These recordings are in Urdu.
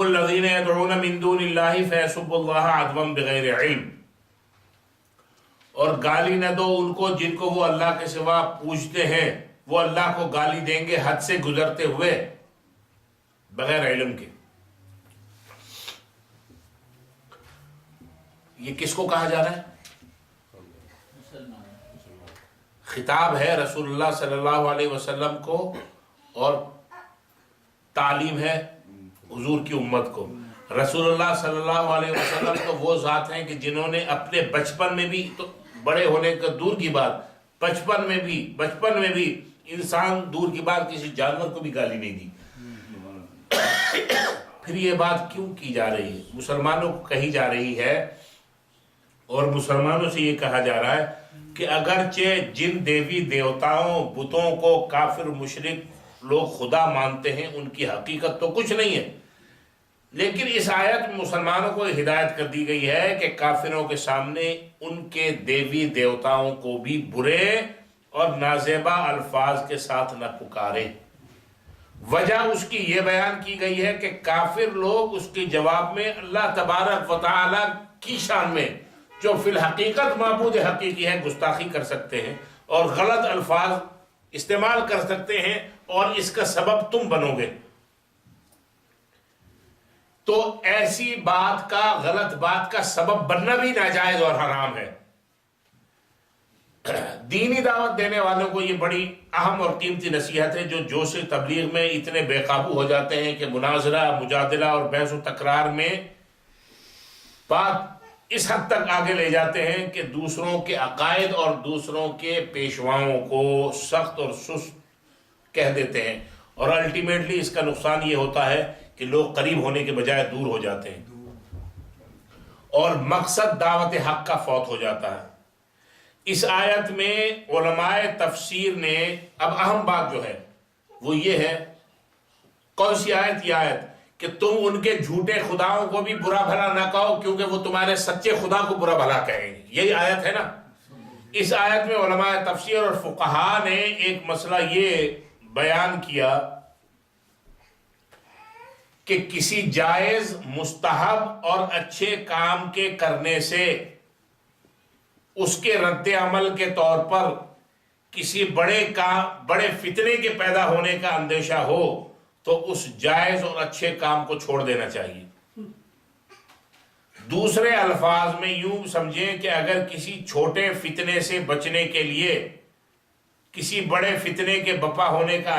الذین یدعون من دون اللہ فیسبوا اللہ عدوا بغیر علم، اور گالی نہ دو ان کو جن کو وہ اللہ کے سوا پوجتے ہیں، وہ اللہ کو گالی دیں گے حد سے گزرتے ہوئے بغیر علم کے۔ یہ کس کو کہا جا رہا ہے؟ خطاب ہے رسول اللہ صلی اللہ علیہ وسلم کو، اور تعلیم ہے حضور کی امت کو۔ رسول اللہ صلی اللہ علیہ وسلم تو وہ ذات ہیں کہ جنہوں نے اپنے بچپن میں بھی، تو بڑے ہونے کا دور کی بات، بچپن میں بھی انسان دور کی بات کسی جانور کو بھی گالی نہیں دی۔ پھر یہ بات کیوں کی جا رہی ہے؟ مسلمانوں کو کہی جا رہی ہے، اور مسلمانوں سے یہ کہا جا رہا ہے کہ اگرچہ جن دیوی دیوتاؤں بتوں کو کافر مشرک لوگ خدا مانتے ہیں ان کی حقیقت تو کچھ نہیں ہے، لیکن اس آیت میں مسلمانوں کو ہدایت کر دی گئی ہے کہ کافروں کے سامنے ان کے دیوی دیوتاؤں کو بھی برے اور نازیبا الفاظ کے ساتھ نہ پکارے۔ وجہ اس کی یہ بیان کی گئی ہے کہ کافر لوگ اس کے جواب میں اللہ تبارک و تعالی کی شان میں جو فی الحقیقت معبود حقیقی ہے گستاخی کر سکتے ہیں اور غلط الفاظ استعمال کر سکتے ہیں، اور اس کا سبب تم بنو گے۔ تو ایسی بات کا، غلط بات کا سبب بننا بھی ناجائز اور حرام ہے۔ دینی دعوت دینے والوں کو یہ بڑی اہم اور قیمتی نصیحت ہے، جو جوش تبلیغ میں اتنے بے قابو ہو جاتے ہیں کہ مناظرہ، مجادلہ اور بحث و تکرار میں بات اس حد تک آگے لے جاتے ہیں کہ دوسروں کے عقائد اور دوسروں کے پیشواؤں کو سخت اور سست کہہ دیتے ہیں، اور الٹیمیٹلی اس کا نقصان یہ ہوتا ہے کہ لوگ قریب ہونے کے بجائے دور ہو جاتے ہیں، اور مقصد دعوت حق کا فوت ہو جاتا ہے۔ اس آیت میں علماء تفسیر نے اب اہم بات جو ہے وہ یہ ہے، کون سی آیت؟ یہ آیت کہ تم ان کے جھوٹے خداؤں کو بھی برا بھلا نہ کہو کیونکہ وہ تمہارے سچے خدا کو برا بھلا کہیں گے۔ یہی آیت ہے نا۔ اس آیت میں علماء تفسیر اور فقہا نے ایک مسئلہ یہ بیان کیا کہ کسی جائز، مستحب اور اچھے کام کے کرنے سے اس کے رد عمل کے طور پر کسی بڑے فتنے کے پیدا ہونے کا اندیشہ ہو تو اس جائز اور اچھے کام کو چھوڑ دینا چاہیے۔ دوسرے الفاظ میں یوں سمجھیں کہ اگر کسی چھوٹے فتنے سے بچنے کے لیے کسی بڑے فتنے کے بپا ہونے کا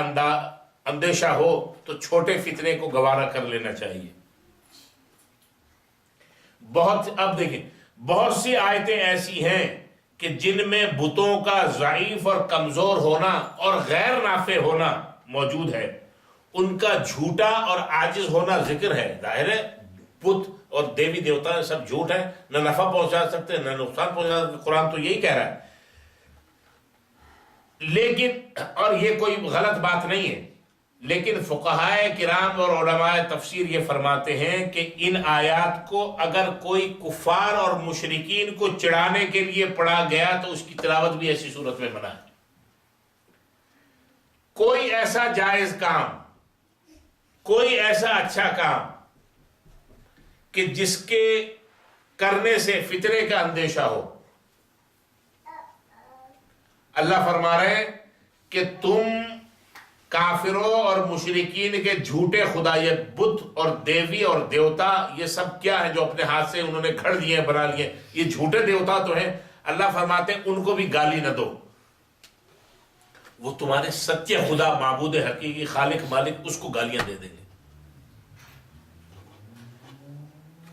اندیشہ ہو تو چھوٹے فتنے کو گوارا کر لینا چاہیے۔ اب دیکھیں، بہت سی آیتیں ایسی ہیں کہ جن میں بتوں کا ضعیف اور کمزور ہونا اور غیر نافع ہونا موجود ہے، ان کا جھوٹا اور عاجز ہونا ذکر ہے۔ ظاہر ہے بت اور دیوی دیوتا سب جھوٹ ہے، نہ نفع پہنچا سکتے نہ نقصان پہنچا سکتے، قرآن تو یہی کہہ رہا ہے۔ لیکن، اور یہ کوئی غلط بات نہیں ہے، لیکن فقہائے کرام اور علماء تفسیر یہ فرماتے ہیں کہ ان آیات کو اگر کوئی کفار اور مشرکین کو چڑھانے کے لیے پڑھا گیا تو اس کی تلاوت بھی ایسی صورت میں منع ہے۔ کوئی ایسا جائز کام، کوئی ایسا اچھا کام کہ جس کے کرنے سے فتنے کا اندیشہ ہو، اللہ فرما رہے ہیں کہ تم کافروں اور مشرکین کے جھوٹے خدا، یہ بت اور دیوی اور دیوتا، یہ سب کیا ہے جو اپنے ہاتھ سے انہوں نے گھڑ دیے، بنا لیے، یہ جھوٹے دیوتا تو ہیں۔ اللہ فرماتے ہیں ان کو بھی گالی نہ دو، وہ تمہارے سچے خدا، معبود حقیقی، خالق مالک، اس کو گالیاں دے دیں گے۔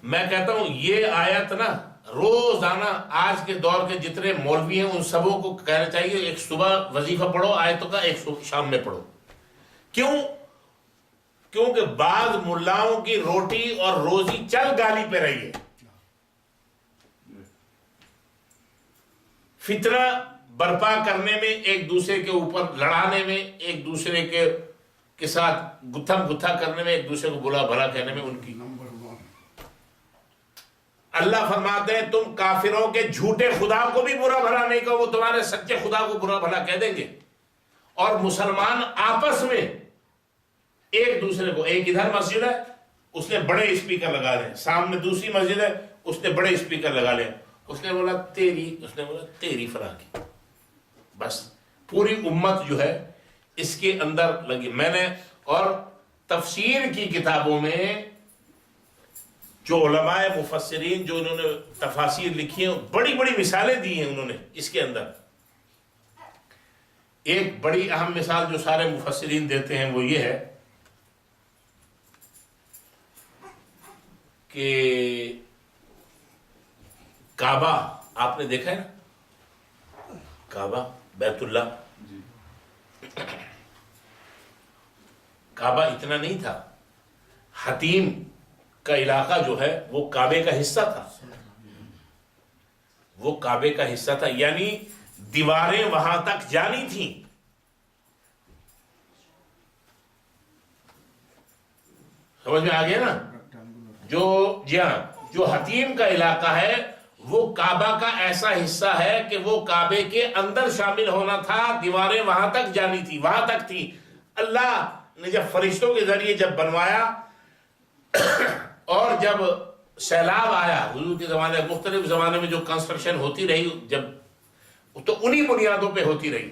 میں کہتا ہوں یہ آیت نا روزانہ آج کے دور کے جتنے مولوی ہیں ان سبوں کو کہنا چاہیے ایک صبح وظیفہ پڑھو آیتوں کا، ایک شام میں پڑھو۔ کیونکہ بعض ملاؤں کی روٹی اور روزی چل گالی پہ رہی ہے۔ فتنہ برپا کرنے میں، ایک دوسرے کے اوپر لڑانے میں، ایک دوسرے کے ساتھ گتھم گتھا کرنے میں، ایک دوسرے کو بلا بھلا کہنے میں ان کی۔ اللہ فرماتے ہیں تم کافروں کے جھوٹے خدا کو بھی برا بھلا نہیں کہو، وہ تمہارے سچے خدا کو برا بھلا کہہ دیں گے۔ اور مسلمان آپس میں ایک دوسرے کو، ایک ادھر مسجد ہے اس نے بڑے اسپیکر لگا لے. سامنے دوسری مسجد ہے, اس نے بڑے اسپیکر لگا لے. اس نے بولا تیری فلاں کی. بس پوری امت جو ہے اس کے اندر لگی. میں نے اور تفسیر کی کتابوں میں جو علماء مفسرین جو انہوں نے تفاسیر لکھی ہیں, بڑی بڑی مثالیں دی ہیں انہوں نے اس کے اندر. ایک بڑی اہم مثال جو سارے مفسرین دیتے ہیں وہ یہ ہے کہ کعبہ آپ نے دیکھا ہے نا, کعبہ بیت اللہ, کعبہ اتنا نہیں تھا. حتیم کا علاقہ جو ہے وہ کعبے کا حصہ تھا, وہ کعبے کا حصہ تھا, یعنی دیواریں وہاں تک جانی تھیں. سمجھ میں آ گیا نا. جو حتیم کا علاقہ ہے وہ کعبہ کا ایسا حصہ ہے کہ وہ کعبے کے اندر شامل ہونا تھا. دیواریں وہاں تک جانی تھی, وہاں تک تھی. اللہ نے جب فرشتوں کے ذریعے جب بنوایا اور جب سیلاب آیا حضور کے زمانے, مختلف زمانے میں جو کنسٹرکشن ہوتی رہی جب, تو انہی بنیادوں پہ ہوتی رہی.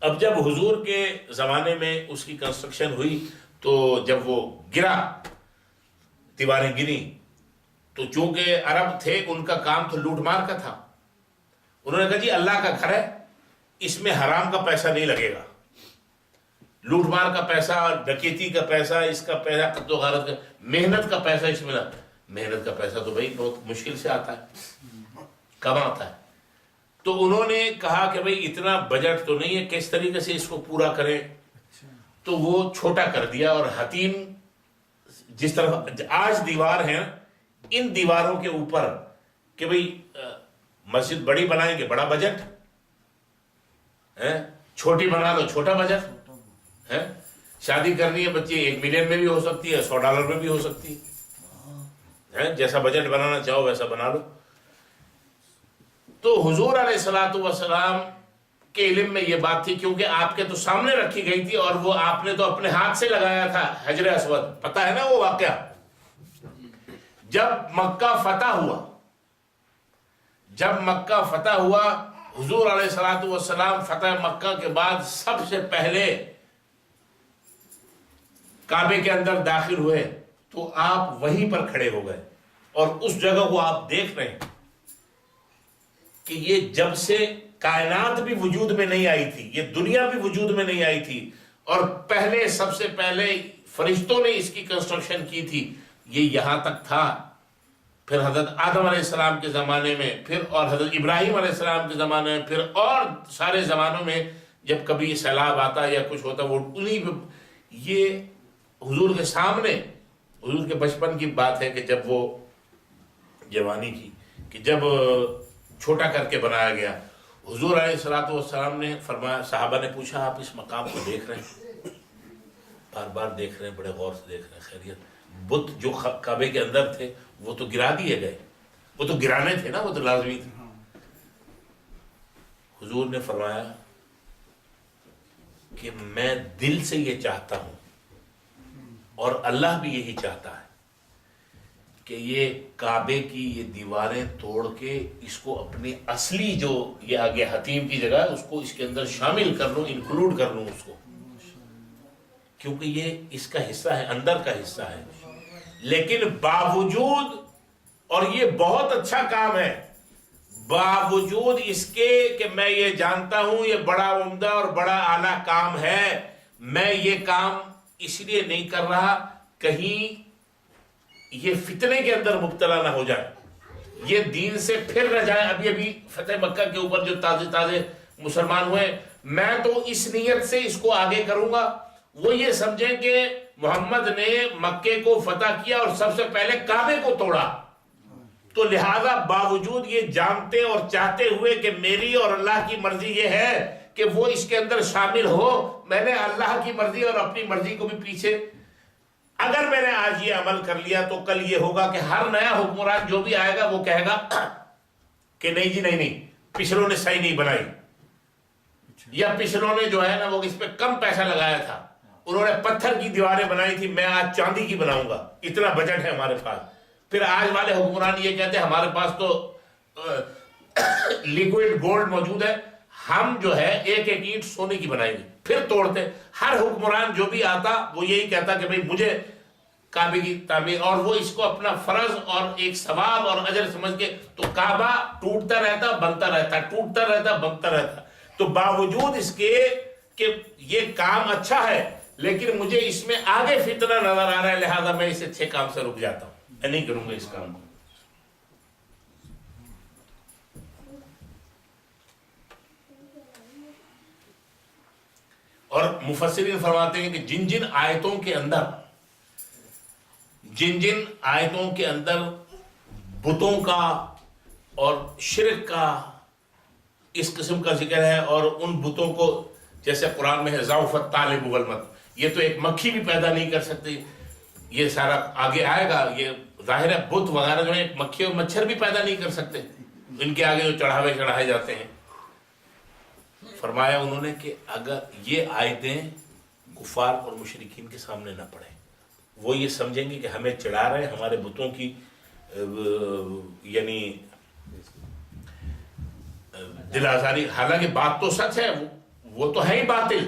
اب جب حضور کے زمانے میں اس کی کنسٹرکشن ہوئی تو جب وہ گرا, دیواریں گری, تو چونکہ عرب تھے ان کا کام تو لوٹ مار کا تھا. انہوں نے کہا جی اللہ کا گھر ہے, اس میں حرام کا پیسہ نہیں لگے گا. لوٹ مار کا پیسہ, ڈکیتی کا پیسہ, اس کا پیسہ, قتل و غارت کا, محنت کا پیسہ اس میں. محنت کا پیسہ تو بھائی بہت مشکل سے آتا ہے, کم آتا ہے. تو انہوں نے کہا کہ بھائی اتنا بجٹ تو نہیں ہے, کس طریقے سے اس کو پورا کریں. تو وہ چھوٹا کر دیا. اور حتیم جس طرح آج دیوار ہیں, ان دیواروں کے اوپر کہ بھئی مسجد بڑی بنائیں گے بڑا بجٹ, چھوٹی بنا دو چھوٹا بجٹ, شادی کرنی ہے بچی 1 ملین میں بھی ہو سکتی ہے, $100 میں بھی ہو سکتی ہے, جیسا بجٹ بنانا چاہو ویسا بنا لو. تو حضور علیہ الصلوۃ والسلام کے علم میں یہ بات تھی, کیونکہ آپ کے تو سامنے رکھی گئی تھی اور وہ آپ نے تو اپنے ہاتھ سے لگایا تھا حجر اسود. پتہ ہے نا وہ واقعہ, جب مکہ فتح ہوا, حضور علیہ الصلوۃ والسلام فتح مکہ کے بعد سب سے پہلے کعبے کے اندر داخل ہوئے, تو آپ وہیں پر کھڑے ہو گئے اور اس جگہ کو آپ دیکھ رہے ہیں کہ یہ جب سے کائنات بھی وجود میں نہیں آئی تھی, یہ دنیا بھی وجود میں نہیں آئی تھی, اور پہلے سب سے پہلے فرشتوں نے اس کی کنسٹرکشن کی تھی, یہ یہاں تک تھا. پھر حضرت آدم علیہ السلام کے زمانے میں, پھر اور حضرت ابراہیم علیہ السلام کے زمانے میں, پھر اور سارے زمانوں میں جب کبھی سیلاب آتا یا کچھ ہوتا وہ انہیں. یہ حضور کے سامنے, حضور کے بچپن کی بات ہے کہ جب وہ جوانی کی, کہ جب چھوٹا کر کے بنایا گیا, حضور علیہ الصلوۃ والسلام نے فرمایا, صحابہ نے پوچھا آپ اس مقام کو دیکھ رہے ہیں, بار بار دیکھ رہے ہیں, بڑے غور سے دیکھ رہے ہیں, خیریت. بت جو کعبے کے اندر تھے وہ تو گرا دیے گئے, وہ تو گرانے تھے نا, وہ تو لازمی تھے. حضور نے فرمایا کہ میں دل سے یہ چاہتا ہوں اور اللہ بھی یہی چاہتا ہے کہ یہ کعبے کی یہ دیواریں توڑ کے اس کو اپنی اصلی جو یہ آگے حتیم کی جگہ ہے اس کو اس کے اندر شامل کر لوں, انکلوڈ کر لوں اس کو, کیونکہ یہ اس کا حصہ ہے, اندر کا حصہ ہے. لیکن باوجود, اور یہ بہت اچھا کام ہے, باوجود اس کے کہ میں یہ جانتا ہوں یہ بڑا عمدہ اور بڑا اعلیٰ کام ہے, میں یہ کام اس لیے نہیں کر رہا کہیں یہ فتنے کے اندر مبتلا نہ ہو جائے, یہ دین سے پھر نہ جائے. ابھی فتح مکہ کے اوپر جو تازے مسلمان ہوئے, میں تو اس نیت سے اس کو آگے کروں گا, وہ یہ سمجھیں کہ محمد نے مکے کو فتح کیا اور سب سے پہلے کعبے کو توڑا, تو لہذا باوجود یہ جانتے اور چاہتے ہوئے کہ میری اور اللہ کی مرضی یہ ہے کہ وہ اس کے اندر شامل ہو, میں نے اللہ کی مرضی اور اپنی مرضی کو بھی پیچھے, اگر میں نے آج یہ عمل کر لیا تو کل یہ ہوگا کہ ہر نیا حکمران جو بھی آئے گا وہ کہے گا کہ نہیں جی نہیں, پچھلوں نے صحیح نہیں بنائی, یا پچھلوں نے جو ہے نا وہ اس پہ کم پیسہ لگایا تھا, انہوں نے پتھر کی دیواریں بنائی تھی، میں آج چاندی کی بناؤں گا، اتنا بجٹ ہے ہمارے پاس۔ پھر آج والے حکمران یہ کہتے ہیں ہمارے پاس تو لیکوئڈ گولڈ موجود ہے، ہم جو ہے ایک ایک اینٹ سونے کی بنائیں گے، پھر توڑتے۔ ہر حکمران جو بھی آتا وہ یہی کہتا کہ بھئی مجھے کعبے کی تعمیر، اور وہ اس کو اپنا فرض اور ایک ثواب اور اجر سمجھ کے، تو کعبہ ٹوٹتا رہتا بنتا رہتا، ٹوٹتا رہتا بنتا رہتا۔ تو باوجود اس کے کہ یہ کام اچھا ہے، لیکن مجھے اس میں آگے فتنہ نظر آ رہا ہے، لہذا میں اس اچھے کام سے رک جاتا ہوں، میں نہیں کروں گا اس کام کو۔ اور مفسرین فرماتے ہیں کہ جن جن آیتوں کے اندر بتوں کا اور شرک کا اس قسم کا ذکر ہے، اور ان بتوں کو جیسے قرآن میں ہے ضعف الطالب والمطلوب، یہ تو ایک مکھی بھی پیدا نہیں کر سکتی، یہ سارا آگے آئے گا، یہ ظاہر ہے بت وغیرہ جو ہے ایک مکھی اور مچھر بھی پیدا نہیں کر سکتے، ان کے آگے جو چڑھائے جاتے ہیں۔ فرمایا انہوں نے کہ اگر یہ آیتیں کفار اور مشرکین کے سامنے نہ پڑھیں، وہ یہ سمجھیں گے کہ ہمیں چڑھا رہے ہیں، ہمارے بتوں کی یعنی دل آزاری، حالانکہ بات تو سچ ہے، وہ تو ہے ہی باطل،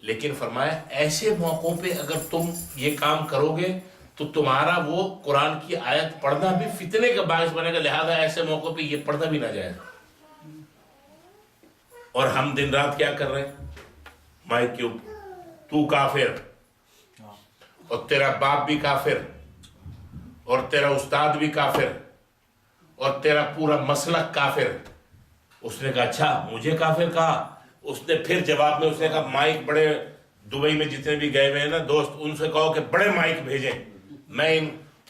لیکن فرمایا ایسے موقعوں پہ اگر تم یہ کام کرو گے تو تمہارا وہ قرآن کی آیت پڑھنا بھی فتنے کا باعث بنے گا، لہذا ایسے موقعوں پہ یہ پڑھنا بھی نہ جائے۔ اور ہم دن رات کیا کر رہے ہیں مائک کے اوپر، تو کافر، اور تیرا باپ بھی کافر، اور تیرا استاد بھی کافر، اور تیرا پورا مسلک کافر۔ اس نے کہا اچھا مجھے کافر کہا، اس نے پھر جواب میں اس نے کہا مائک بڑے دبئی میں جتنے بھی گئے ہوئے ہیں نا دوست، ان سے کہو کہ بڑے مائک بھیجیں،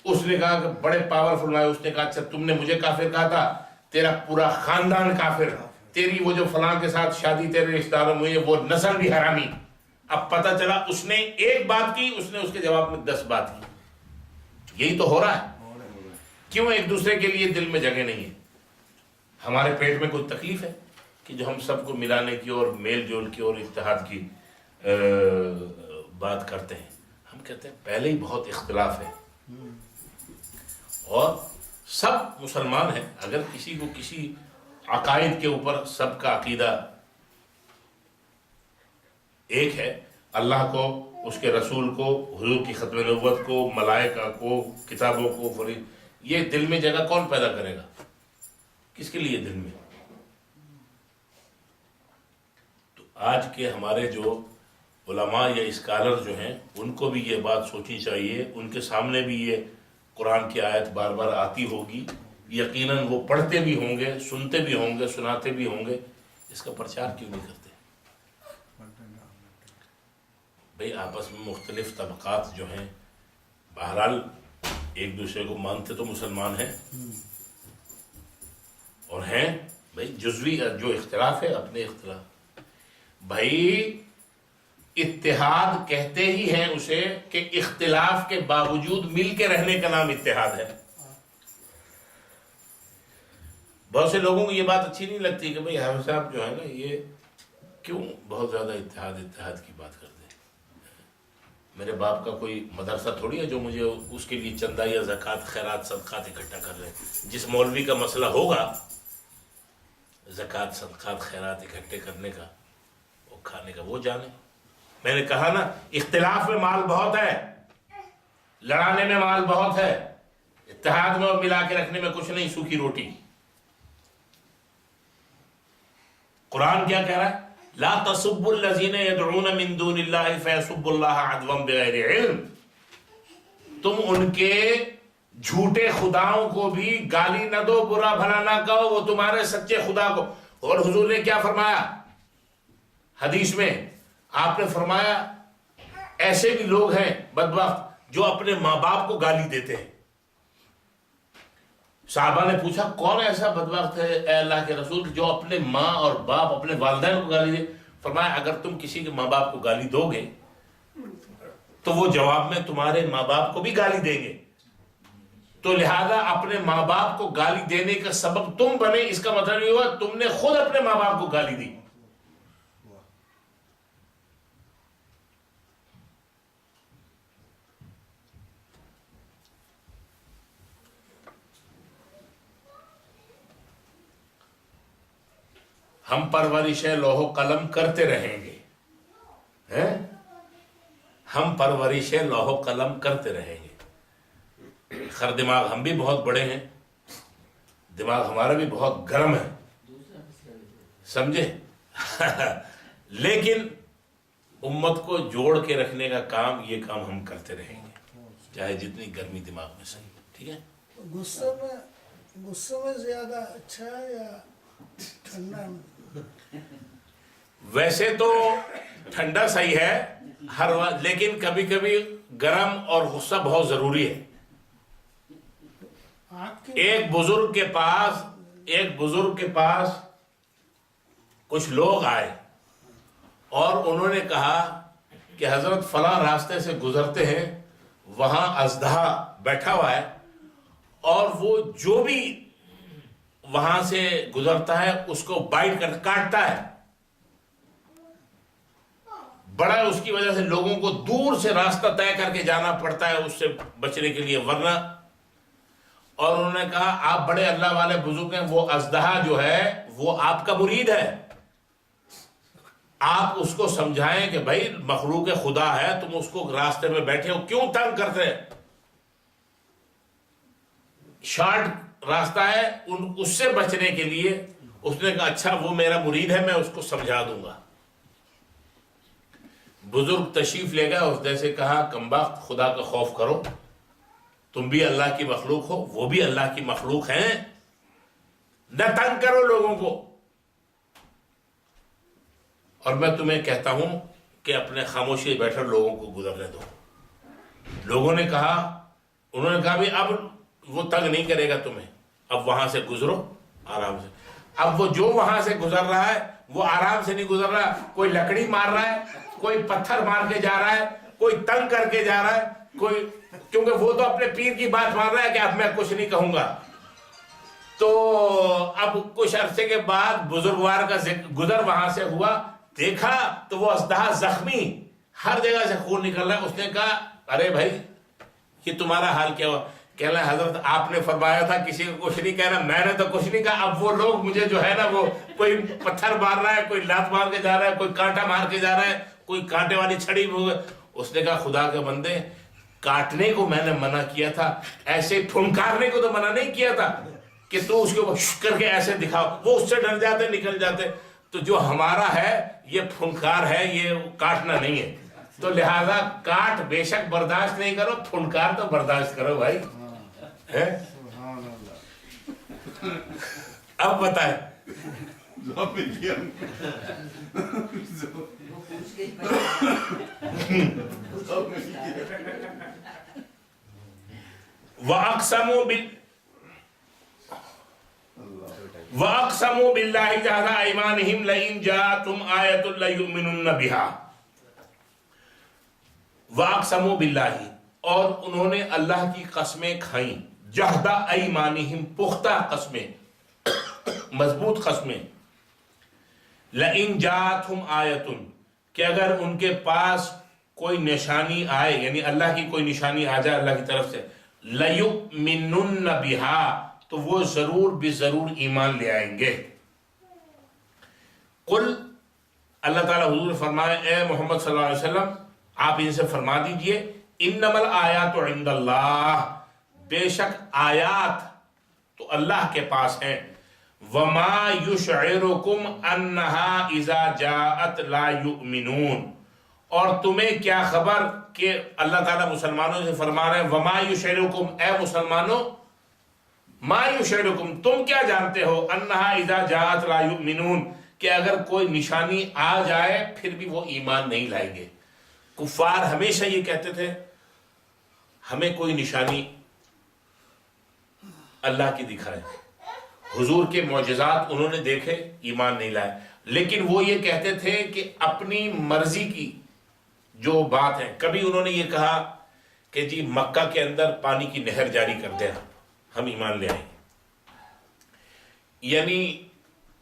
اس نے کہا کہ بڑے پاورفل مائک، اس نے کہا اچھا تم نے مجھے کافر کہا تھا، تیرا پورا خاندان کافر، تیری وہ جو فلاں کے ساتھ شادی تیرے رشتہ داروں میں وہ نسل بھی حرامی۔ اب پتہ چلا اس نے ایک بات کی، اس نے اس کے جواب میں 10 بات کی۔ یہی تو ہو رہا ہے، کیوں ایک دوسرے کے لیے دل میں جگہ نہیں ہے؟ ہمارے پیٹ میں کوئی تکلیف ہے کہ جو ہم سب کو ملانے کی اور میل جول کی اور اتحاد کی بات کرتے ہیں؟ ہم کہتے ہیں پہلے ہی بہت اختلاف ہے، اور سب مسلمان ہیں، اگر کسی کو کسی عقائد کے اوپر سب کا عقیدہ ایک ہے، اللہ کو، اس کے رسول کو، حضور کی ختم نبوت کو، ملائکہ کو، کتابوں کو، فرید، یہ دل میں جگہ کون پیدا کرے گا؟ کس کے لیے دل میں؟ تو آج کے ہمارے جو علماء یا اسکالر جو ہیں ان کو بھی یہ بات سوچنی چاہیے، ان کے سامنے بھی یہ قرآن کی آیت بار بار آتی ہوگی، یقیناً وہ پڑھتے بھی ہوں گے، سنتے بھی ہوں گے، سناتے بھی ہوں گے، اس کا پرچار کیوں نہیں کرتے؟ بھئی آپس میں مختلف طبقات جو ہیں بہرحال ایک دوسرے کو مانتے تو مسلمان ہیں، اور ہیں بھئی جزوی جو اختلاف ہے اپنے اختلاف، بھئی اتحاد کہتے ہی ہیں اسے کہ اختلاف کے باوجود مل کے رہنے کا نام اتحاد ہے۔ بہت سے لوگوں کو یہ بات اچھی نہیں لگتی کہ بھئی حافظ صاحب جو ہے نا یہ کیوں بہت زیادہ اتحاد کی بات کرتے ہیں؟ میرے باپ کا کوئی مدرسہ تھوڑی ہے جو مجھے اس کے لیے چندہ یا زکوٰۃ خیرات صدقات اکٹھا کر رہے ہیں۔ جس مولوی کا مسئلہ ہوگا زکوٰۃ صدقات خیرات اکٹھے کرنے کا، وہ کھانے کا، وہ جانے۔ میں نے کہا نا اختلاف میں مال بہت ہے، لڑانے میں مال بہت ہے، اتحاد میں ملا کے رکھنے میں کچھ نہیں، سوکھی روٹی۔ قرآن کیا کہہ رہا ہے؟ لا تسبوا الذین یدعون من دون اللہ فیسبوا اللہ عدوا بغیر علم۔ تم ان کے جھوٹے خداؤں کو بھی گالی نہ دو، برا بھلا نہ کہو، وہ تمہارے سچے خدا کو۔ اور حضور نے کیا فرمایا حدیث میں؟ آپ نے فرمایا ایسے بھی لوگ ہیں بدبخت جو اپنے ماں باپ کو گالی دیتے ہیں۔ صحابہ نے پوچھا کون ایسا بدبخت ہے اے اللہ کے رسول جو اپنے ماں اور باپ، اپنے والدین کو گالی دے؟ فرمایا اگر تم کسی کے ماں باپ کو گالی دو گے تو وہ جواب میں تمہارے ماں باپ کو بھی گالی دیں گے، تو لہذا اپنے ماں باپ کو گالی دینے کا سبب تم بنے، اس کا مطلب یہ ہوا تم نے خود اپنے ماں باپ کو گالی دی۔ ہم پرورش لوح و قلم کرتے رہیں گے، ہم پرورش لوح و قلم کرتے رہیں گے۔ خر دماغ ہم بھی بہت بڑے ہیں، دماغ ہمارا بھی بہت گرم ہے، سمجھے؟ لیکن امت کو جوڑ کے رکھنے کا کام، یہ کام ہم کرتے رہیں گے، چاہے جتنی گرمی دماغ میں صحیح۔ ٹھیک ہے، غصے میں زیادہ اچھا ہے یا ٹھنڈا میں؟ ویسے تو ٹھنڈا صحیح ہے ہر وقت، لیکن کبھی کبھی گرم اور غصہ بہت ضروری ہے۔ ایک بزرگ کے پاس کچھ لوگ آئے اور انہوں نے کہا کہ حضرت فلاں راستے سے گزرتے ہیں، وہاں اژدہا بیٹھا ہوا ہے اور وہ جو بھی وہاں سے گزرتا ہے اس کو بائٹ کر کاٹتا ہے، بڑا اس کی وجہ سے لوگوں کو دور سے راستہ طے کر کے جانا پڑتا ہے اس سے بچنے کے لیے، ورنہ۔ اور انہوں نے کہا آپ بڑے اللہ والے بزرگ ہیں، وہ اژدہا جو ہے وہ آپ کا مرید ہے، آپ اس کو سمجھائیں کہ بھائی مخلوق خدا ہے، تم اس کو راستے میں بیٹھے ہو کیوں تنگ کرتے ہیں، شارٹ راستہ ہے اس سے بچنے کے لیے۔ اس نے کہا اچھا وہ میرا مرید ہے، میں اس کو سمجھا دوں گا۔ بزرگ تشریف لے گا، اس نے سے کہا کمبخت، خدا کا خوف کرو، تم بھی اللہ کی مخلوق ہو، وہ بھی اللہ کی مخلوق ہیں، نہ تنگ کرو لوگوں کو۔ اور میں تمہیں کہتا ہوں کہ اپنے خاموشی بیٹھے لوگوں کو گزرنے دو۔ لوگوں نے کہا، انہوں نے کہا بھی اب وہ تنگ نہیں کرے گا تمہیں، اب وہاں سے گزرو آرام سے۔ اب وہ جو وہاں سے گزر رہا ہے وہ آرام سے نہیں گزر رہا، کوئی لکڑی مار رہا ہے، کوئی پتھر مار کے جا رہا ہے، کوئی تنگ کر کے جا رہا ہے، کوئی، کیونکہ وہ تو اپنے پیر کی بات مان رہا ہے کہ اب میں کچھ نہیں کہوں گا۔ تو اب کچھ عرصے کے بعد بزرگوار کا گزر وہاں سے ہوا، دیکھا تو وہ اژدہا زخمی، ہر جگہ سے خون نکل رہا ہے۔ اس نے کہا ارے بھائی یہ تمہارا حال کیا ہوا؟ کہہ رہا ہے حضرت آپ نے فرمایا تھا کسی کو کچھ نہیں کہنا، میں نے تو کچھ نہیں کہا، اب وہ لوگ مجھے جو ہے نا، وہ کوئی پتھر مار رہا ہے، کوئی لات مار کے جا رہا ہے، کوئی کانٹا مار کے جا رہا ہے، کوئی کانٹے والی چھڑی ہو گئی۔ اس نے کہا خدا کے بندے، کاٹنے کو میں نے منع کیا تھا، ایسے پھنکارنے کو تو منع نہیں کیا تھا کہ تو اس کو کر کے ایسے دکھاؤ، وہ اس سے ڈر جاتے نکل جاتے۔ تو جو ہمارا ہے یہ پھنکار ہے، یہ کاٹنا نہیں ہے، تو لہذا کاٹ بے شک برداشت نہیں کرو، پھنکار تو برداشت کرو بھائی۔ اب بتائیں وَأَقْسَمُوا بِاللَّهِ جَهْدَ أَيْمَانِهِمْ لَئِنْ جَاءَتْهُمْ آيَةٌ لَيُؤْمِنُنَّ بِهَا۔ وَأَقْسَمُوا بِاللَّهِ، اور انہوں نے اللہ کی قسمیں کھائیں، جہد ایمانہم، پختہ قسمیں، مضبوط قسمیں، لئن جاءتہم آیۃ، کہ اگر ان کے پاس کوئی نشانی آئے، یعنی اللہ کی کوئی نشانی آ جائے اللہ کی طرف سے، لیؤمنن بہا، تو وہ ضرور بضرور ایمان لے آئیں گے۔ قل، اللہ تعالیٰ حضور نے فرمایا اے محمد صلی اللہ علیہ وسلم آپ ان سے فرما دیجئے، انما الآیات عند اللہ، بے شک آیات تو اللہ کے پاس ہیں، وما یشعرکم انہا اذا جاءت لا یؤمنون، اور تمہیں کیا خبر کہ اللہ تعالیٰ مسلمانوں سے فرما رہے ہیں وما یشعرکم، اے مسلمانوں، ما یشعرکم، تم کیا جانتے ہو، انہا اذا جاءت لا یؤمنون، کہ اگر کوئی نشانی آ جائے پھر بھی وہ ایمان نہیں لائیں گے۔ کفار ہمیشہ یہ کہتے تھے ہمیں کوئی نشانی اللہ کی دکھائے، حضور کے معجزات انہوں نے دیکھے، ایمان نہیں لائے، لیکن وہ یہ کہتے تھے کہ اپنی مرضی کی جو بات ہے، کبھی انہوں نے یہ کہا کہ جی مکہ کے اندر پانی کی نہر جاری کر دیں، ہم ایمان لے آئیں گے، یعنی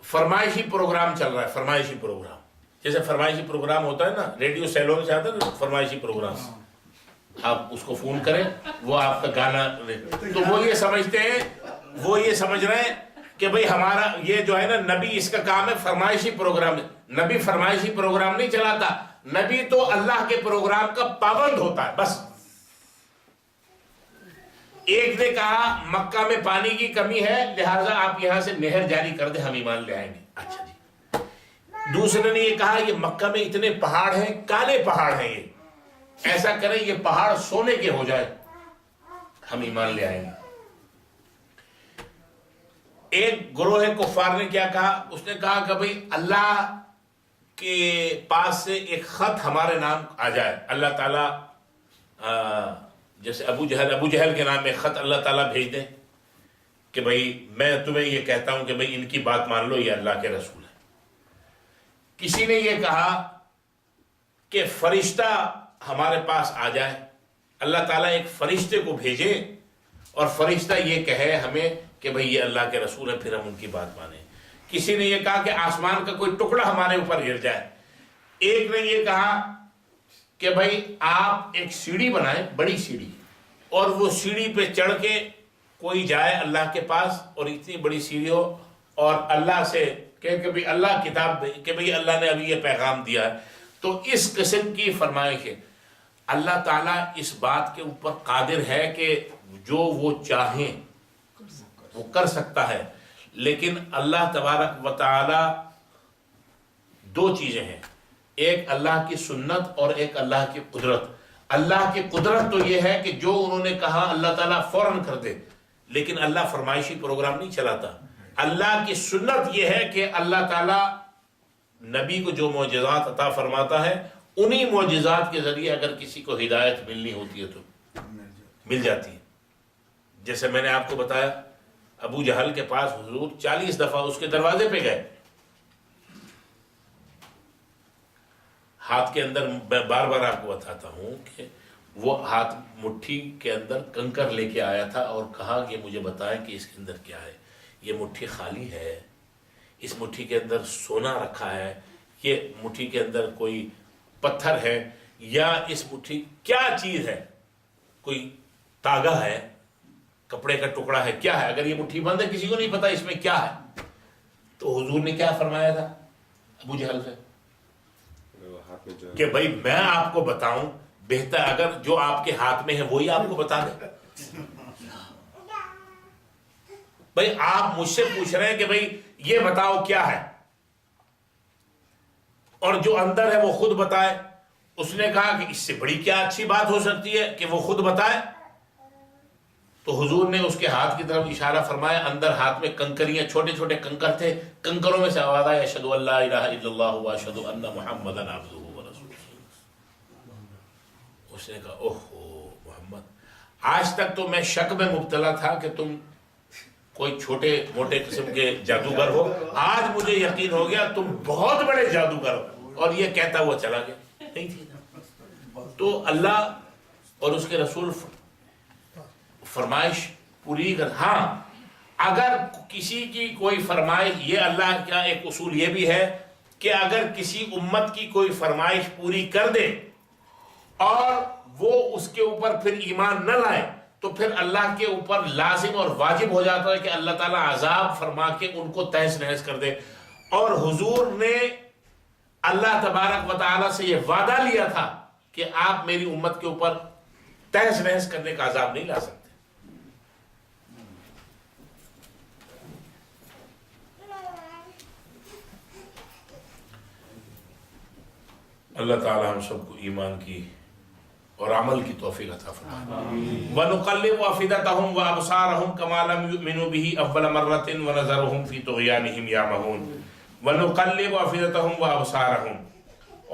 فرمائشی پروگرام چل رہا ہے، فرمائشی پروگرام، جیسے فرمائشی پروگرام ہوتا ہے نا، ریڈیو سیلون سے آتا ہے نا فرمائشی پروگرام، آپ اس کو فون کریں وہ آپ کا گانا، تو وہ یہ سمجھتے ہیں، وہ یہ سمجھ رہے ہیں کہ بھئی ہمارا یہ جو ہے نا نبی اس کا کام ہے فرمائشی پروگرام. نبی فرمائشی پروگرام نہیں چلاتا, نبی تو اللہ کے پروگرام کا پابند ہوتا ہے بس. ایک نے کہا مکہ میں پانی کی کمی ہے لہٰذا آپ یہاں سے نہر جاری کر دیں ہم ایمان لے آئیں گے. اچھا جی. دوسرے نے یہ کہا یہ مکہ میں اتنے پہاڑ ہیں, کالے پہاڑ ہیں, یہ ایسا کریں یہ پہاڑ سونے کے ہو جائے ہم ایمان لے آئیں گے. ایک گروہ کفار نے کیا کہا, اس نے کہا کہ بھئی اللہ کے پاس سے ایک خط ہمارے نام آ جائے, اللہ تعالیٰ جیسے ابو جہل کے نام ایک خط اللہ تعالیٰ بھیج دیں کہ بھئی میں تمہیں یہ کہتا ہوں کہ بھئی ان کی بات مان لو, یہ اللہ کے رسول ہے. کسی نے یہ کہا کہ فرشتہ ہمارے پاس آ جائے, اللہ تعالیٰ ایک فرشتے کو بھیجے اور فرشتہ یہ کہے ہمیں کہ بھئی یہ اللہ کے رسول ہیں, پھر ہم ان کی بات مانیں. کسی نے یہ کہا کہ آسمان کا کوئی ٹکڑا ہمارے اوپر گر جائے. ایک نے یہ کہا کہ بھئی آپ ایک سیڑھی بنائیں, بڑی سیڑھی, اور وہ سیڑھی پہ چڑھ کے کوئی جائے اللہ کے پاس اور اتنی بڑی سیڑھی ہو اور اللہ سے کہ بھئی اللہ کتاب کہ بھئی اللہ نے ابھی یہ پیغام دیا ہے. تو اس قسم کی فرمائش ہے. اللہ تعالیٰ اس بات کے اوپر قادر ہے کہ جو وہ چاہیں وہ کر سکتا ہے, لیکن اللہ تبارک و تعالی دو چیزیں ہیں, ایک اللہ کی سنت اور ایک اللہ کی قدرت. اللہ کی قدرت تو یہ ہے کہ جو انہوں نے کہا اللہ تعالیٰ فوراً کر دے, لیکن اللہ فرمائشی پروگرام نہیں چلاتا. اللہ کی سنت یہ ہے کہ اللہ تعالیٰ نبی کو جو معجزات عطا فرماتا ہے انہی معجزات کے ذریعے اگر کسی کو ہدایت ملنی ہوتی ہے تو مل جاتی ہے. جیسے میں نے آپ کو بتایا ابو جہل کے پاس حضور 40 دفعہ اس کے دروازے پہ گئے, ہاتھ کے اندر, میں بار بار آپ کو بتاتا ہوں کہ وہ ہاتھ مٹھی کے اندر کنکر لے کے آیا تھا اور کہا کہ مجھے بتائیں کہ اس کے اندر کیا ہے. یہ مٹھی خالی ہے, اس مٹھی کے اندر سونا رکھا ہے, یہ مٹھی کے اندر کوئی پتھر ہے, یا اس مٹھی کیا چیز ہے, کوئی تاگا ہے, کپڑے کا ٹکڑا ہے, کیا ہے؟ اگر یہ مٹھی بند ہے کسی کو نہیں پتا اس میں کیا ہے. تو حضور نے کیا فرمایا تھا ابو جہل سے کہ بھئی میں آپ کو بتاؤں, بہتر اگر جو آپ کے ہاتھ میں ہے وہی آپ کو بتا دے. بھئی آپ مجھ سے پوچھ رہے ہیں کہ بھئی یہ بتاؤ کیا ہے, اور جو اندر ہے وہ خود بتائے. اس نے کہا کہ اس سے بڑی کیا اچھی بات ہو سکتی ہے کہ وہ خود بتائے. تو حضور نے اس کے ہاتھ کی طرف اشارہ فرمایا, اندر ہاتھ میں کنکریاں, چھوٹے چھوٹے کنکر تھے, کنکروں میں سے آواز آئی اشہدو ان لا الہ الا اللہ واشہد ان محمدا عبدہ ورسولہ. اس نے کہا اوہو محمد, آج تک تو میں شک میں مبتلا تھا کہ تم کوئی چھوٹے موٹے قسم کے جادوگر ہو, آج مجھے یقین ہو گیا تم بہت بڑے جادوگر ہو. اور یہ کہتا ہوا چلا گیا. نہیں تھی. تو اللہ اور اس کے رسول فرمائش پوری کر. ہاں اگر کسی کی کوئی فرمائش, یہ اللہ کا ایک اصول یہ بھی ہے کہ اگر کسی امت کی کوئی فرمائش پوری کر دے اور وہ اس کے اوپر پھر ایمان نہ لائے تو پھر اللہ کے اوپر لازم اور واجب ہو جاتا ہے کہ اللہ تعالیٰ عذاب فرما کے ان کو تہس نہس کر دے. اور حضور نے اللہ تبارک و تعالیٰ سے یہ وعدہ لیا تھا کہ آپ میری امت کے اوپر تہس نہس کرنے کا عذاب نہیں لا سکتے. اللہ تعالی ہم سب کو ایمان کی اور عمل کی توفیق عطا فرمائے. وَنُقَلِّبُ أَفْئِدَتَهُمْ وَأَبْصَارَهُمْ كَمَا لَمْ يُؤْمِنُوا بِهِ أَوَّلَ مَرَّةٍ وَنَذَرُهُمْ فِي طُغْيَانِهِمْ يَعْمَهُونَ. وَنُقَلِّبُ أَفْئِدَتَهُمْ وَأَبْصَارَهُمْ,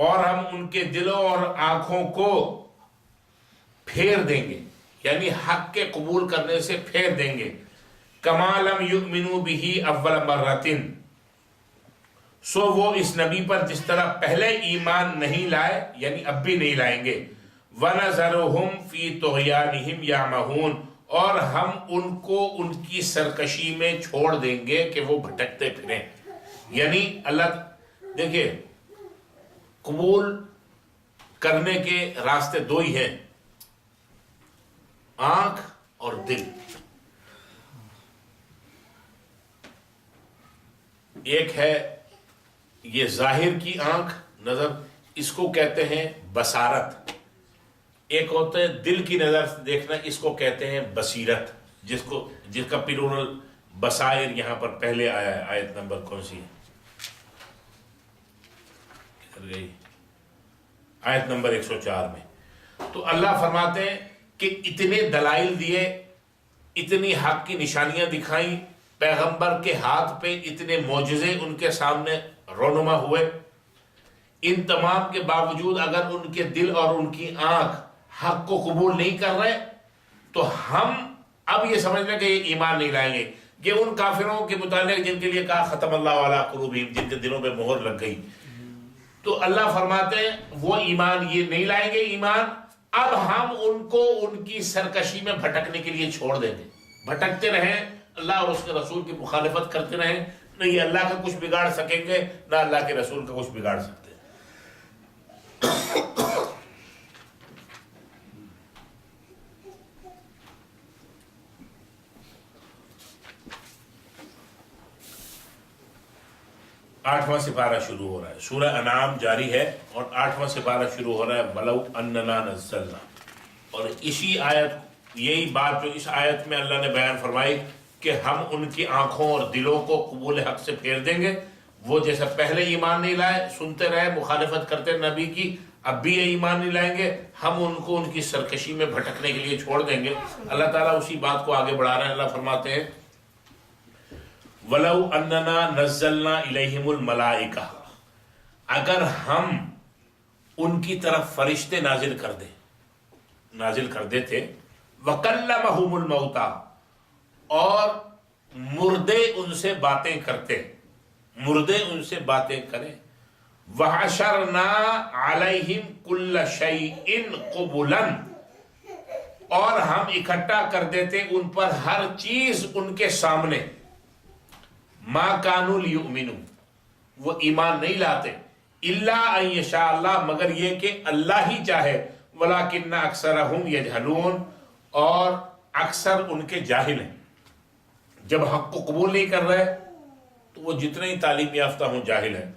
اور ہم ان کے دلوں اور آنکھوں کو پھیر دیں گے, یعنی حق کے قبول کرنے سے پھیر دیں گے. كَمَا لَمْ يُؤْمِنُوا بِهِ أَوَّلَ مَرَّةٍ, سو وہ اس نبی پر جس طرح پہلے ایمان نہیں لائے یعنی اب بھی نہیں لائیں گے. وَنَذَرُهُمْ فِي طُغْيَانِهِمْ يَعْمَهُونَ, اور ہم ان کو ان کی سرکشی میں چھوڑ دیں گے کہ وہ بھٹکتے پھریں. یعنی اللہ دیکھیں, قبول کرنے کے راستے دو ہی ہیں, آنکھ اور دل. ایک ہے یہ ظاہر کی آنکھ نظر، اس کو کہتے ہیں بصارت. ایک ہوتا ہے دل کی نظر سے دیکھنا، اس کو کہتے ہیں بصیرت، جس کا پلورل بصائر یہاں پر پہلے آیا ہے. آیت نمبر کون سی ہے؟ کدھر گئی؟ آیت نمبر 104 میں. تو اللہ فرماتے ہیں کہ اتنے دلائل دیے، اتنی حق کی نشانیاں دکھائیں، پیغمبر کے ہاتھ پہ اتنے معجزے ان کے سامنے رونما ہوئے، ان تمام کے باوجود اگر ان کے دل اور ان کی آنکھ حق کو قبول نہیں کر رہے تو ہم اب یہ سمجھ لیں کہ یہ ایمان نہیں لائیں گے. یہ ان کافروں کے متعلق جن کے لیے کہا ختم اللہ علی قلوبہم، جن کے دلوں پہ مہر لگ گئی. تو اللہ فرماتے ہیں وہ ایمان یہ نہیں لائیں گے ایمان، اب ہم ان کو ان کی سرکشی میں بھٹکنے کے لیے چھوڑ دیں گے. بھٹکتے رہیں، اللہ اور اس کے رسول کی مخالفت کرتے رہیں، نہ یہ اللہ کا کچھ بگاڑ سکیں گے نہ اللہ کے رسول کا کچھ بگاڑ سکتے. 8واں سپارہ شروع ہو رہا ہے، سورہ انعام جاری ہے اور 8واں سپارہ شروع ہو رہا ہے وَلَوْ أَنَّنَا نَزَّلْنَا. اور اسی آیت، یہی بات جو اس آیت میں اللہ نے بیان فرمائی کہ ہم ان کی آنکھوں اور دلوں کو قبول حق سے پھیر دیں گے. وہ جیسا پہلے ایمان نہیں لائے، سنتے رہے، مخالفت کرتے نبی کی، اب بھی یہ ایمان نہیں لائیں گے، ہم ان کو ان کی سرکشی میں بھٹکنے کے لیے چھوڑ دیں گے. اللہ تعالیٰ اسی بات کو آگے بڑھا رہے ہیں. اللہ فرماتے ہیں وَلَوْ أَنَّنَا نَزَّلْنَا إِلَيْهِمُ الْمَلَائِكَةَ، اگر ہم ان کی طرف فرشتے نازل کر دیتے، وَكَلَّمَهُمُ الْمَوْتَى، اور مردے ان سے باتیں کرتے، مردے ان سے باتیں کریں، وَحَشَرْنَا عَلَيْهِمْ كُلَّ شَيْءٍ قُبُلًا، اور ہم اکٹھا کر دیتے ان پر ہر چیز ان کے سامنے. ما کانوا لیؤمنوا، وہ ایمان نہیں لاتے، الا ان یشاء اللہ، مگر یہ کہ اللہ ہی چاہے، ولکن اکثرہم یجہلون، اور اکثر ان کے جاہل ہیں. جب حق کو قبول نہیں کر رہے تو وہ جتنے ہی تعلیم یافتہ ہوں جاہل ہیں.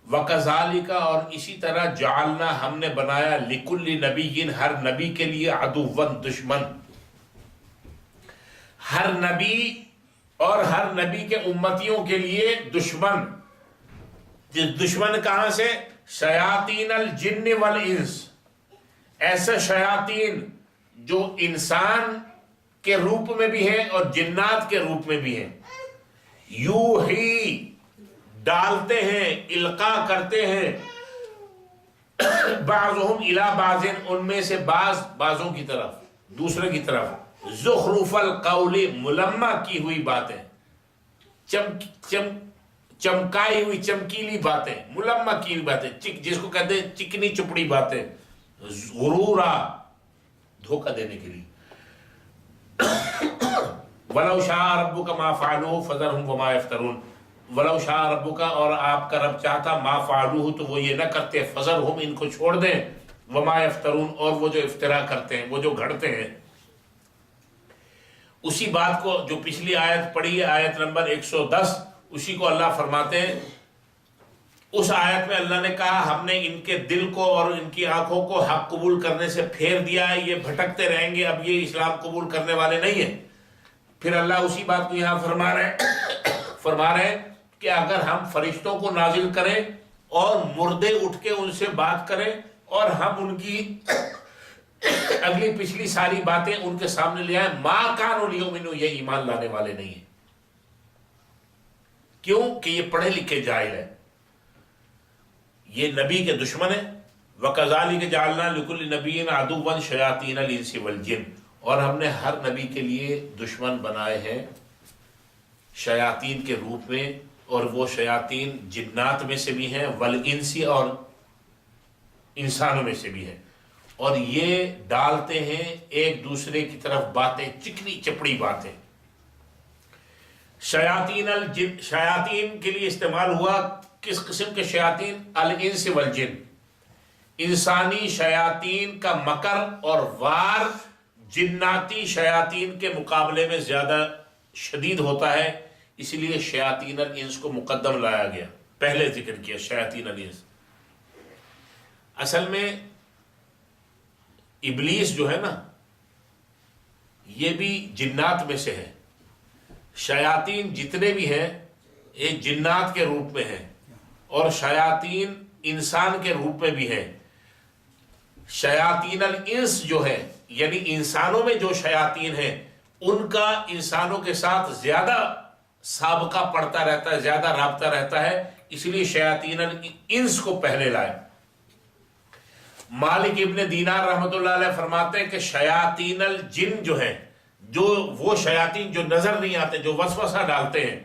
وَكَذَلِكَ، اور اسی طرح جعلنا، ہم نے بنایا، لِكُلِّ نَبِيٍّ، ہر نبی کے لیے، عَدُوًّا، دشمن. ہر نبی اور ہر نبی کے امتیوں کے لیے دشمن. دشمن کہاں سے؟ شیاطین الجن والانس، ایسے شیاطین جو انسان کے روپ میں بھی ہیں اور جنات کے روپ میں بھی ہیں. یوحی، ڈالتے ہیں، القاء کرتے ہیں، بعضهم الی بعض، ان میں سے بعض بعضوں کی طرف، دوسرے کی طرف. زخرف القول، ملمہ کی ہوئی باتیں، چمکائی ہوئی چمکیلی باتیں، ملمہ کی ہوئی باتیں، جس کو کہتے ہیں چکنی چپڑی باتیں، غرورا، دھوکہ دینے کے لیے. وَلَوْ شَاءَ رَبُّكَ مَا فَعَلُوهُ فَذَرْهُمْ وَمَا يَفْتَرُونَ. وَلَوْ شَاءَ رَبُّكَ، اور آپ کا رب چاہتا، مَا فَعَلُوهُ، تو وہ یہ نہ کرتے، فَذَرْهُمْ، ان کو چھوڑ دیں، وَمَا يَفْتَرُونَ، اور وہ جو افترا کرتے ہیں، وہ جو گھڑتے ہیں. اسی بات کو جو پچھلی آیت پڑھی ہے، آیت نمبر 110، اسی کو اللہ فرماتے ہیں. اس آیت میں اللہ نے کہا ہم نے ان کے دل کو اور ان کی آنکھوں کو حق قبول کرنے سے پھیر دیا ہے، یہ بھٹکتے رہیں گے، اب یہ اسلام قبول کرنے والے نہیں ہیں. پھر اللہ اسی بات کو یہاں فرما رہے ہیں کہ اگر ہم فرشتوں کو نازل کریں اور مردے اٹھ کے ان سے بات کریں اور ہم ان کی اگلی پچھلی ساری باتیں ان کے سامنے لے آئیں، ما کانوا لیؤمنوا، یہ ایمان لانے والے نہیں ہیں. کیوں کہ یہ پڑھے لکھے جاہل ہیں، یہ نبی کے دشمن ہیں. وَكَذَلِكَ جَعَلْنَا لِكُلِّ نَبِيٍّ عَدُوًّا شَيَاطِينَ الْإِنسِ وَالْجِنِّ، اور ہم نے ہر نبی کے لیے دشمن بنائے ہیں شیاطین کے روپ میں، اور وہ شیاطین جنات میں سے بھی ہیں، والانسی، اور انسانوں میں سے بھی ہیں. اور یہ ڈالتے ہیں ایک دوسرے کی طرف باتیں، چکنی چپڑی باتیں. شیاطین الجن، شیاطین کے لیے استعمال ہوا، کس قسم کے شیاطین؟ الانس والجن. انسانی شیاطین کا مکر اور وار جناتی شیاطین کے مقابلے میں زیادہ شدید ہوتا ہے. اس لیے شیاطین الانس کو مقدم لایا گیا، پہلے ذکر کیا شیاطین الانس۔ اصل میں ابلیس جو ہے نا یہ بھی جنات میں سے ہے، شیاطین جتنے بھی ہیں یہ جنات کے روپ میں ہیں، اور شیاطین انسان کے روپ میں بھی ہیں۔ شیاطین الانس جو ہے یعنی انسانوں میں جو شیاطین ہیں ان کا انسانوں کے ساتھ زیادہ سابقہ پڑتا رہتا ہے، زیادہ رابطہ رہتا ہے، اس لیے شیاطین الانس کو پہلے لائے۔ مالک ابن دینار رحمۃ اللہ علیہ فرماتے ہیں کہ شیاطین الجن جو ہیں، جو وہ شیاطین جو نظر نہیں آتے، جو وسوسہ ڈالتے ہیں،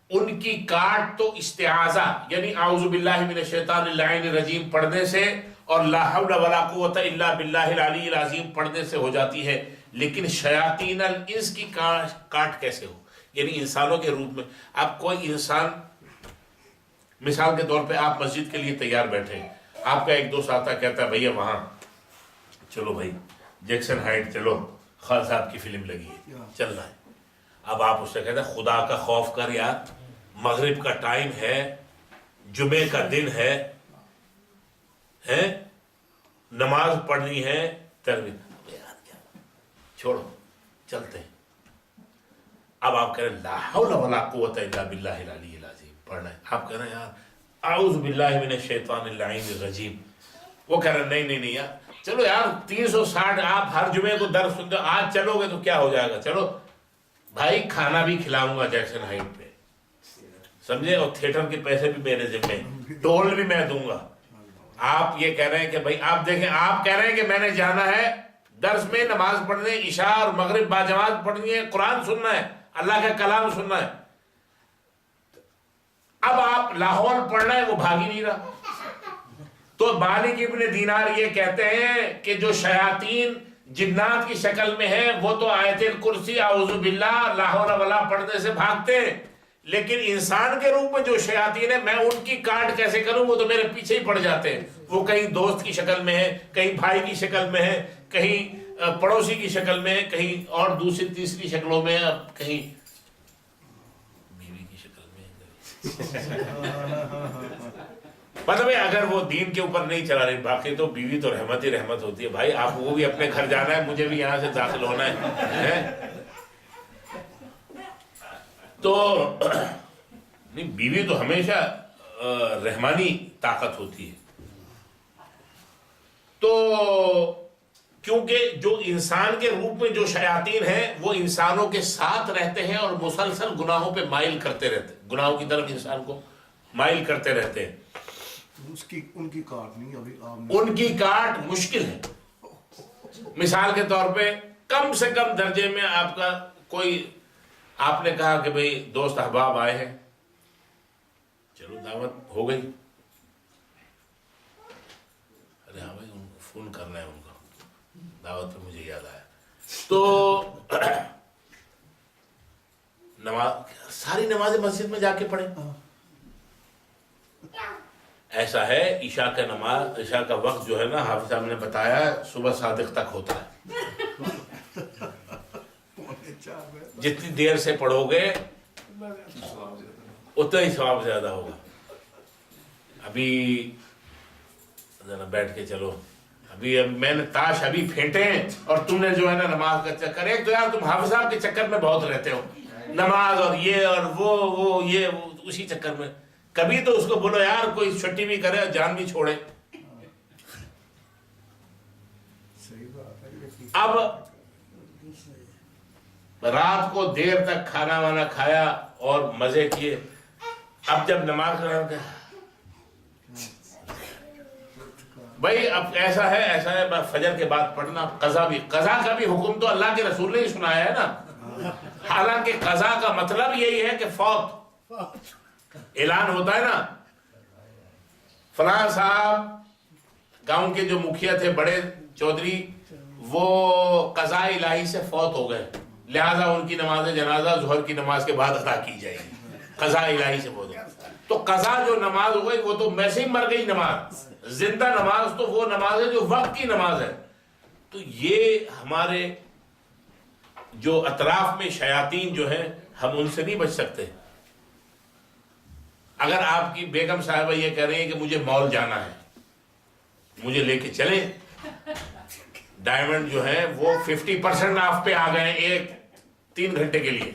ان کی کاٹ تو استعاذہ یعنی اعوذ باللہ من الشیطان اللعین الرجیم پڑھنے سے اور لا حول ولا قوت الا باللہ العلی العظیم پڑھنے سے ہو جاتی ہے، لیکن شیاطین الانس کی کاٹ کیسے ہو؟ یعنی انسانوں کے روپ میں۔ اب کوئی انسان، مثال کے طور پہ آپ مسجد کے لیے تیار بیٹھے، آپ کا ایک دوست آتا کہتا ہے بھیا وہاں چلو بھائی جیکسن ہائٹ چلو، خان صاحب کی فلم لگی ہے، چلنا ہے۔ اب آپ اس سے کہتے ہیں خدا کا خوف کر یار، مغرب کا ٹائم ہے، جمعے کا دن ہے، نماز پڑھنی ہے، چھوڑو چلتے ہیں۔ اب آپ کہہ رہے ہیں لا حول ولا قوت الا باللہ العلی العظیم پڑھنا ہے، آپ کہہ رہے ہیں یار اعوذ باللہ من الشیطان اللعین الرجیم، وہ کہہ رہے ہیں نہیں یار چلو یار 360 آپ ہر جمعے کو درس سنتے ہو، آج چلو گے تو کیا ہو جائے گا، چلو بھائی کھانا بھی کھلاؤں گا جیکسن ہائٹ پہ، سمجھے، اور تھیٹر کے پیسے بھی میرے ذمے، ٹول بھی میں دوں گا۔ آپ یہ کہہ رہے ہیں کہ بھائی آپ دیکھیں، آپ کہہ رہے ہیں کہ میں نے جانا ہے درس میں، نماز پڑھنے، عشاء اور مغرب باجماعت پڑھنی ہے، قرآن سننا ہے، اللہ کا کلام سننا ہے، اب آپ لاہور پڑھنا ہے، وہ بھاگ ہی نہیں رہا۔ تو مالک ابن دینار یہ کہتے ہیں کہ جو شیاطین جنات کی شکل میں ہے وہ تو آیت الکرسی اعوذ باللہ لا حول ولا پڑھنے سے بھاگتے ہیں، لیکن انسان کے روپ میں جو شیاطین ہیں میں ان کی کاٹ کیسے کروں، وہ تو میرے پیچھے ہی پڑ جاتے ہیں، وہ کہیں دوست کی شکل میں ہے، کہیں بھائی کی شکل میں ہے، کہیں پڑوسی کی شکل میں ہے، کہیں اور دوسری تیسری شکلوں میں، کہیں بیوی کی شکل میں۔ مطلب اگر وہ دین کے اوپر نہیں چلا رہی، باقی تو بیوی تو رحمت ہی رحمت ہوتی ہے بھائی، آپ کو بھی اپنے گھر جانا ہے، مجھے بھی یہاں سے داخل ہونا ہے۔ تو نہیں، بیوی تو ہمیشہ رحمانی طاقت ہوتی ہے۔ تو کیونکہ جو انسان کے روپ میں جو شیاطین ہیں وہ انسانوں کے ساتھ رہتے ہیں اور مسلسل گناہوں پہ مائل کرتے رہتے ہیں، گناہوں کی طرف انسان کو مائل کرتے رہتے ہیں۔ ان کی کاٹ نہیں، ابھی ان کی کاٹ مشکل ہے۔ مثال کے طور پہ کم سے کم درجے میں آپ کا کوئی، آپ نے کہا کہ بھئی دوست احباب آئے ہیں، چلو دعوت ہو گئی، ارے ہاں بھائی ان کو فون کرنا ہے، ان کو دعوت پہ مجھے یاد آیا، تو نماز، ساری نمازیں مسجد میں جا کے پڑھیں۔ ایسا ہے عشاء کا نماز، عشاء کا وقت جو ہے نا، حافظ صاحب نے بتایا صبح صادق تک ہوتا ہے، جتنی دیر سے پڑھو گے اتنا ہی ثواب زیادہ ہوگا۔ ابھی ذرا بیٹھ کے چلو، ابھی میں نے تاش ابھی پھینٹے ہیں اور تم نے جو ہے نا نماز کا چکر، ایک تو یار تم حافظ صاحب کے چکر میں بہت رہتے ہو، نماز اور یہ اور وہ یہ اسی چکر میں، کبھی تو اس کو بولو یار کوئی چھٹی بھی کرے اور جان بھی چھوڑے۔ اب رات کو دیر تک کھانا وانا کھایا اور مزے کیے، اب جب نماز کا بھائی اب ایسا ہے فجر کے بعد پڑھنا، قضا کا بھی حکم تو اللہ کے رسول نے ہی سنایا ہے نا، حالانکہ قضا کا مطلب یہی ہے کہ فوت، اعلان ہوتا ہے نا، فلاں صاحب گاؤں کے جو مکھیا تھے بڑے چودھری، وہ قضاء الہی سے فوت ہو گئے، لہذا ان کی نماز جنازہ ظہر کی نماز کے بعد ادا کی جائے گی، قضاء الہی سے فوت ہو گئے۔ تو قضا جو نماز ہو گئی وہ تو ویسے ہی مر گئی نماز، زندہ نماز تو وہ نماز ہے جو وقت کی نماز ہے۔ تو یہ ہمارے جو اطراف میں شیاطین جو ہیں ہم ان سے نہیں بچ سکتے. اگر آپ کی بیگم صاحبہ یہ کہہ رہی ہیں کہ مجھے مال جانا ہے, مجھے لے کے چلے, ڈائمنڈ جو ہے وہ 50% آف پہ آ گئے ایک 3 گھنٹے کے لیے.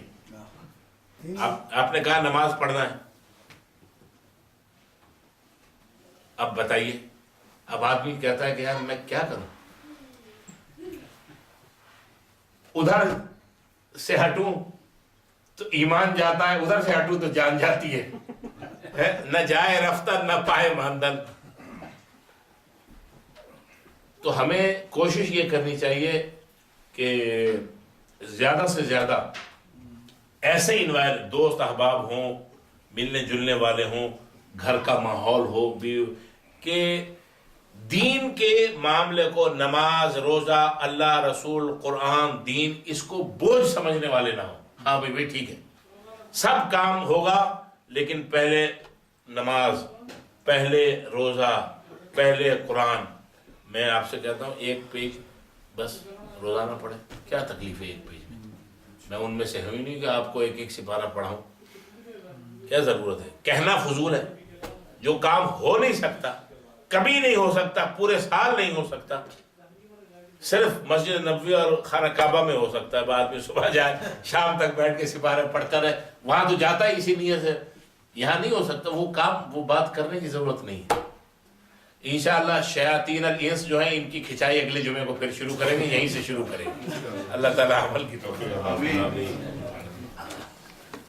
آپ نے کہا نماز پڑھنا ہے, اب بتائیے, اب آدمی کہتا ہے کہ یار میں کیا کروں, ادھر سے ہٹوں تو ایمان جاتا ہے, ادھر سے ہٹوں تو جان جاتی ہے, نہ جائے رفتہ نہ پائے ماندن. تو ہمیں کوشش یہ کرنی چاہیے کہ زیادہ سے زیادہ ایسے دوست احباب ہوں, ملنے جلنے والے ہوں, گھر کا ماحول ہو بھی کہ دین کے معاملے کو, نماز روزہ اللہ رسول قرآن دین, اس کو بوجھ سمجھنے والے نہ ہوں. ہاں بھائی ٹھیک ہے سب کام ہوگا لیکن پہلے نماز, پہلے روزہ, پہلے قرآن. میں آپ سے کہتا ہوں 1 پیج بس روزانہ پڑھیں, کیا تکلیف ہے 1 پیج میں. میں ان میں سے ہوں ہی نہیں کہ آپ کو 1 سپارہ پڑھاؤں, کیا ضرورت ہے. کہنا فضول ہے. جو کام ہو نہیں سکتا, کبھی نہیں ہو سکتا, پورے سال نہیں ہو سکتا, صرف مسجد نبوی اور خانہ کعبہ میں ہو سکتا ہے. بعد میں صبح جائے شام تک بیٹھ کے سپارے پڑھتا رہے, وہاں تو جاتا ہے اسی نیت سے. یہاں نہیں ہو سکتا وہ کام, وہ بات کرنے کی ضرورت نہیں ہے. انشاءاللہ شیاطین الانس جو ہیں ان کی کھچائی اگلے جمعے کو پھر شروع کریں گے, یہیں سے شروع کریں گے. اللہ تعالیٰ عمل کی توفیق.